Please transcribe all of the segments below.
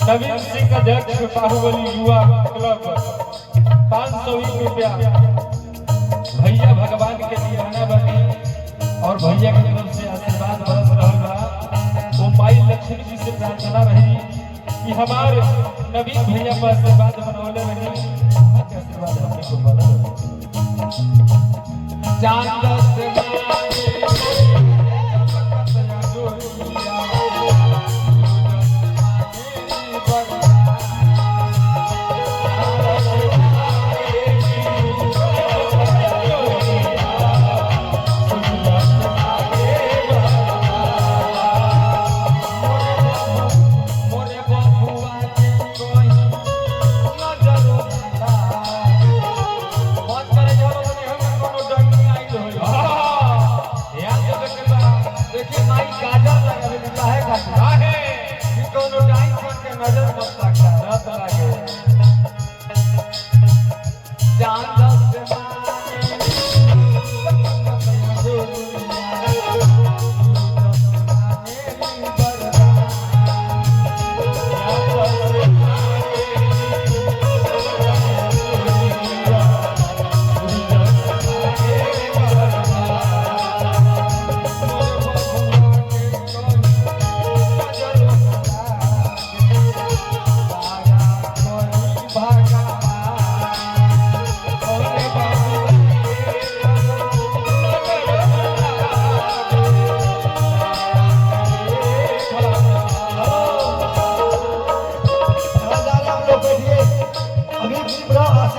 नवीन सिंह अध्यक्ष बाहुबली युवा क्लब 501 रुपया भैया भगवान के दीवाना बनी और भैया की तरफ से आशीर्वाद बरस रहल बा। वो माई लक्ष्मी जी से प्रार्थना रही कि हमारे नवीन भैया पर आशीर्वाद बनौले रही, वहाँ के आशीर्वाद हमने को बनल चांद से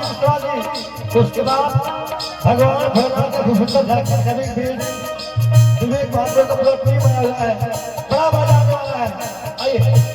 उसके बाद भगवान भोलेनाथ का सुंदर झांकी सभी भीड़ तुम्हें बातों का प्लॉट नहीं बनाया है, बड़ा बजाने वाला है। आइए